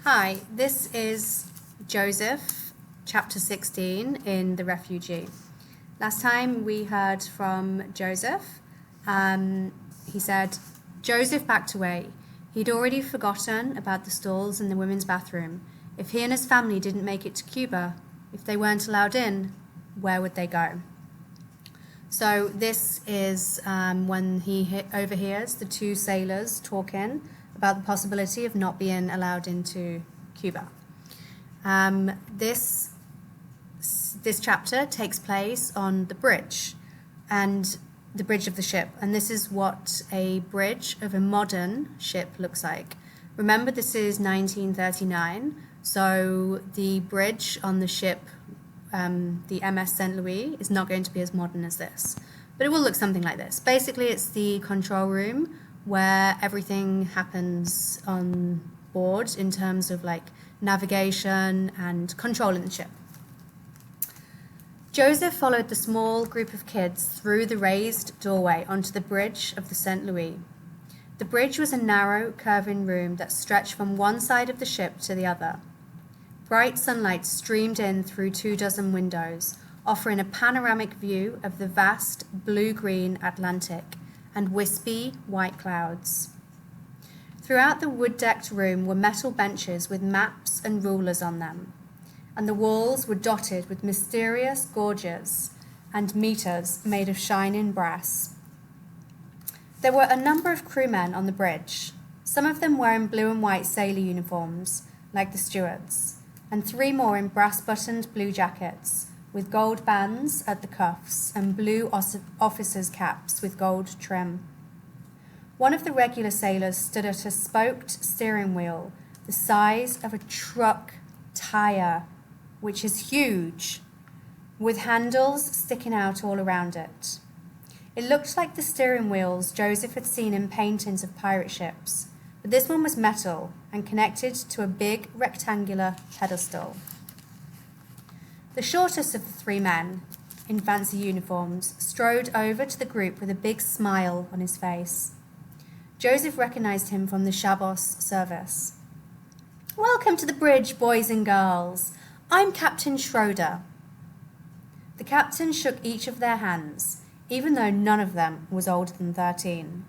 Hi, this is Josef, chapter 16 in The Refugee. Last time we heard from Josef. He said, Josef backed away. He'd already forgotten about the stalls in the women's bathroom. If he and his family didn't make it to Cuba, if they weren't allowed in, where would they go? So this is when he overhears the two sailors talking about the possibility of not being allowed into Cuba. This chapter takes place on the bridge, and the bridge of the ship, and this is what a bridge of a modern ship looks like. Remember, this is 1939, so the bridge on the ship, the MS St. Louis, is not going to be as modern as this, but it will look something like this. Basically, it's the control room where everything happens on board in terms of like navigation and controlling the ship. Josef followed the small group of kids through the raised doorway onto the bridge of the St. Louis. The bridge was a narrow, curving room that stretched from one side of the ship to the other. Bright sunlight streamed in through 24 windows, offering a panoramic view of the vast blue-green Atlantic and wispy white clouds. Throughout the wood-decked room were metal benches with maps and rulers on them, and the walls were dotted with mysterious gauges and meters made of shining brass. There were a number of crewmen on the bridge, some of them wearing blue and white sailor uniforms, like the stewards, and 3 more in brass-buttoned blue jackets, with gold bands at the cuffs and blue officers' caps with gold trim. One of the regular sailors stood at a spoked steering wheel the size of a truck tire, which is huge, with handles sticking out all around it. It looked like the steering wheels Josef had seen in paintings of pirate ships, but this one was metal and connected to a big rectangular pedestal. The shortest of the 3 men, in fancy uniforms, strode over to the group with a big smile on his face. Josef recognized him from the Shabos service. "Welcome to the bridge, boys and girls. I'm Captain Schroeder." The captain shook each of their hands, even though none of them was older than 13.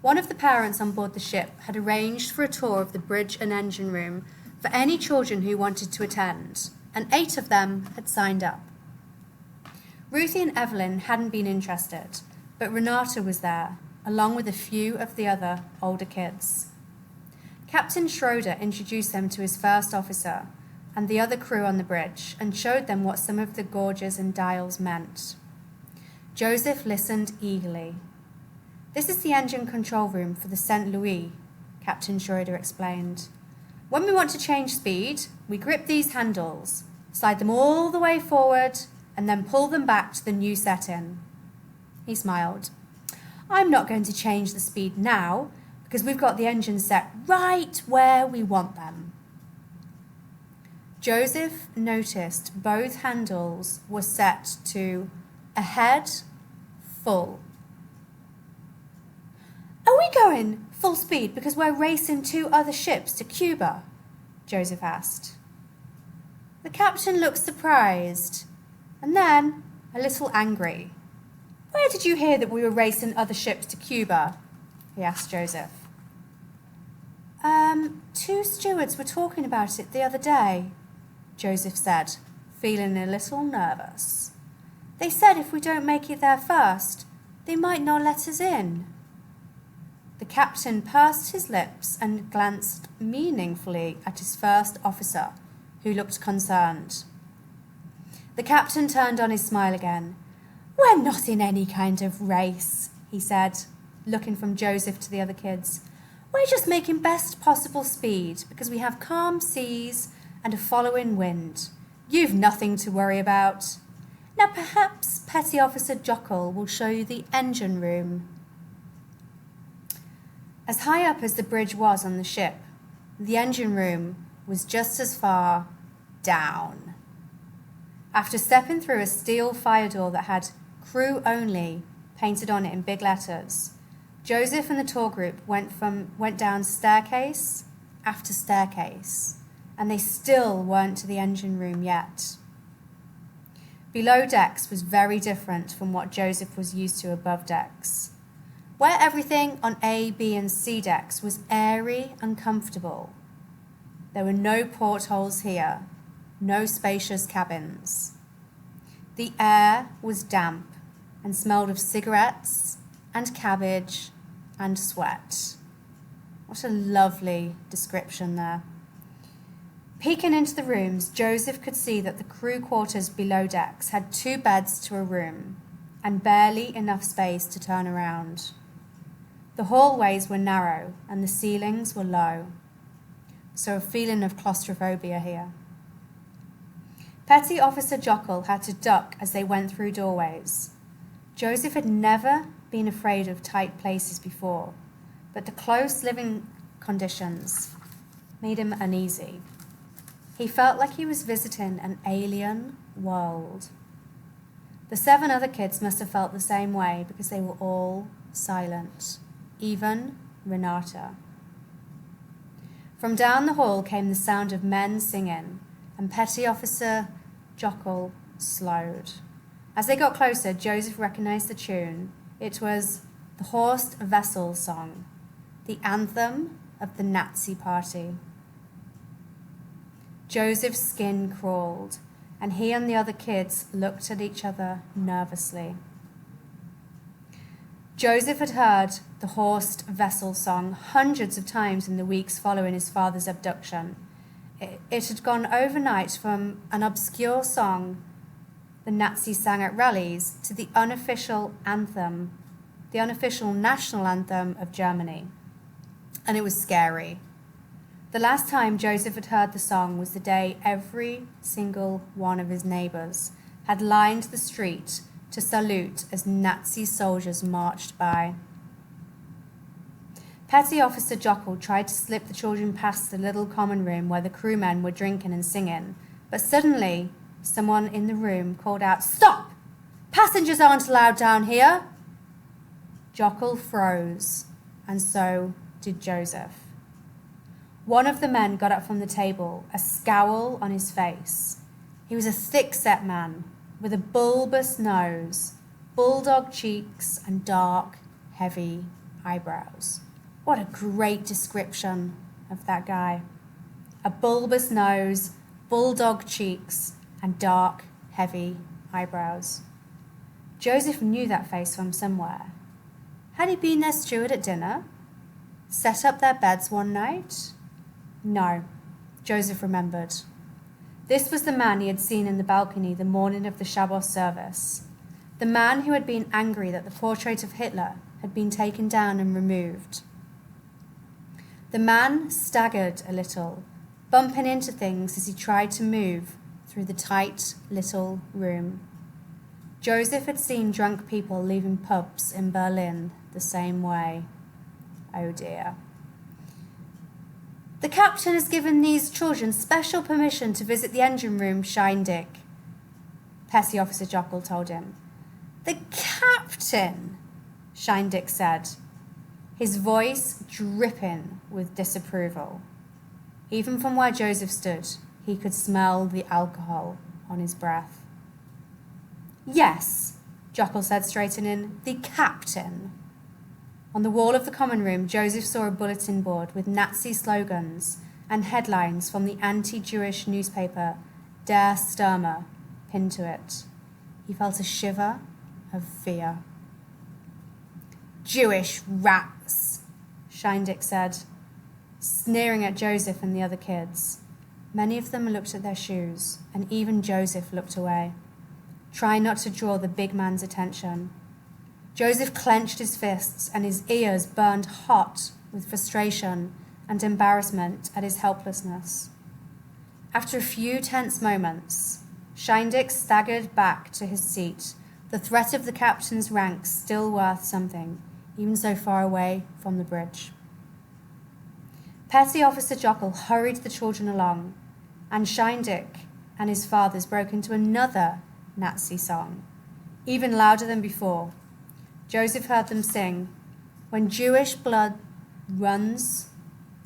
One of the parents on board the ship had arranged for a tour of the bridge and engine room for any children who wanted to attend, and 8 of them had signed up. Ruthie and Evelyn hadn't been interested, but Renata was there, along with a few of the other older kids. Captain Schroeder introduced them to his first officer and the other crew on the bridge and showed them what some of the gauges and dials meant. Josef listened eagerly. "This is the engine control room for the St. Louis," Captain Schroeder explained. "When we want to change speed, we grip these handles, slide them all the way forward, and then pull them back to the new setting." He smiled. "I'm not going to change the speed now, because we've got the engines set right where we want them." Josef noticed both handles were set to ahead, full. "Are we going full speed because we're racing 2 other ships to Cuba?" Josef asked. The captain looked surprised, and then a little angry. "Where did you hear that we were racing other ships to Cuba?" he asked Josef. 2 stewards were talking about it the other day," Josef said, feeling a little nervous. "They said if we don't make it there first, they might not let us in." The captain pursed his lips and glanced meaningfully at his first officer, who looked concerned. The captain turned on his smile again. "We're not in any kind of race," he said, looking from Josef to the other kids. "We're just making best possible speed because we have calm seas and a following wind. You've nothing to worry about. Now perhaps Petty Officer Jockle will show you the engine room." As high up as the bridge was on the ship, the engine room was just as far down. After stepping through a steel fire door that had "Crew Only" painted on it in big letters, Josef and the tour group went down staircase after staircase, and they still weren't to the engine room yet. Below decks was very different from what Joseph was used to above decks, where everything on A, B, and C decks was airy and comfortable. There were no portholes here, no spacious cabins. The air was damp and smelled of cigarettes and cabbage and sweat. What a lovely description there. Peeking into the rooms, Joseph could see that the crew quarters below decks had 2 beds to a room and barely enough space to turn around. The hallways were narrow and the ceilings were low, so a feeling of claustrophobia here. Petty Officer Jockle had to duck as they went through doorways. Joseph had never been afraid of tight places before, but the close living conditions made him uneasy. He felt like he was visiting an alien world. The 7 other kids must have felt the same way because they were all silent, even Renata. From down the hall came the sound of men singing, and Petty Officer Jockle slowed. As they got closer, Joseph recognized the tune. It was the Horst Wessel song, the anthem of the Nazi Party. Joseph's skin crawled, and he and the other kids looked at each other nervously. Joseph had heard the Horst Wessel song hundreds of times in the weeks following his father's abduction. It had gone overnight from an obscure song the Nazis sang at rallies to the unofficial anthem, the unofficial national anthem of Germany. And it was scary. The last time Joseph had heard the song was the day every single one of his neighbors had lined the street to salute as Nazi soldiers marched by. Petty Officer Jockle tried to slip the children past the little common room where the crewmen were drinking and singing, but suddenly someone in the room called out, "Stop! Passengers aren't allowed down here!" Jockle froze, and so did Joseph. One of the men got up from the table, a scowl on his face. He was a thick-set man with a bulbous nose, bulldog cheeks, and dark, heavy eyebrows. What a great description of that guy. A bulbous nose, bulldog cheeks, and dark, heavy eyebrows. Joseph knew that face from somewhere. Had he been their steward at dinner? Set up their beds one night? No, Joseph remembered. This was the man he had seen in the balcony the morning of the Shabbos service. The man who had been angry that the portrait of Hitler had been taken down and removed. The man staggered a little, bumping into things as he tried to move through the tight little room. Joseph had seen drunk people leaving pubs in Berlin the same way. Oh dear. "The captain has given these children special permission to visit the engine room, Schiendick," Petty Officer Jockle told him. "The captain," Schiendick said, his voice dripping with disapproval. Even from where Joseph stood, he could smell the alcohol on his breath. "Yes," Jockle said, straightening, "the captain." On the wall of the common room, Joseph saw a bulletin board with Nazi slogans and headlines from the anti-Jewish newspaper Der Stürmer pinned to it. He felt a shiver of fear. "Jewish rats," Schiendick said, sneering at Joseph and the other kids. Many of them looked at their shoes, and even Joseph looked away, trying not to draw the big man's attention. Joseph clenched his fists, and his ears burned hot with frustration and embarrassment at his helplessness. After a few tense moments, Schiendick staggered back to his seat, the threat of the captain's rank still worth something, even so far away from the bridge. Petty Officer Jockle hurried the children along, and Schiendick and his fathers broke into another Nazi song, even louder than before. Joseph heard them sing, "When Jewish blood runs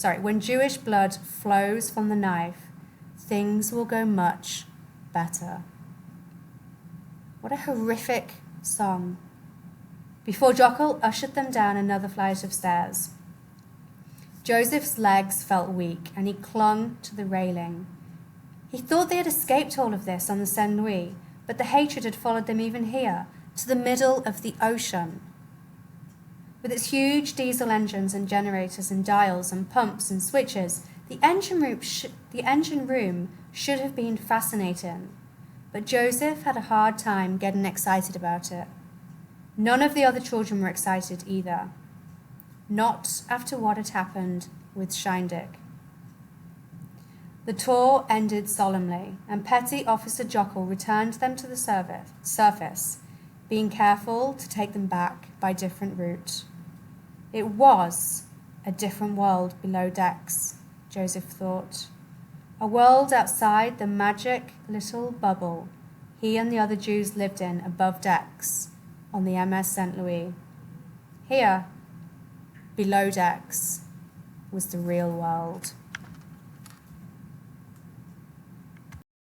when Jewish blood flows from the knife, things will go much better. What a horrific song. Before Jockel ushered them down another flight of stairs. Joseph's legs felt weak, and he clung to the railing. He thought they had escaped all of this on the Saint Louis, but the hatred had followed them even here, to the middle of the ocean. With its huge diesel engines and generators and dials and pumps and switches, the engine room should have been fascinating, but Joseph had a hard time getting excited about it. None of the other children were excited either. Not after what had happened with Schiendick. The tour ended solemnly, and Petty Officer Jockel returned them to the surface, being careful to take them back by different route. It was a different world below decks, Joseph thought. A world outside the magic little bubble he and the other Jews lived in above decks on the MS Saint Louis. Here, below decks, was the real world.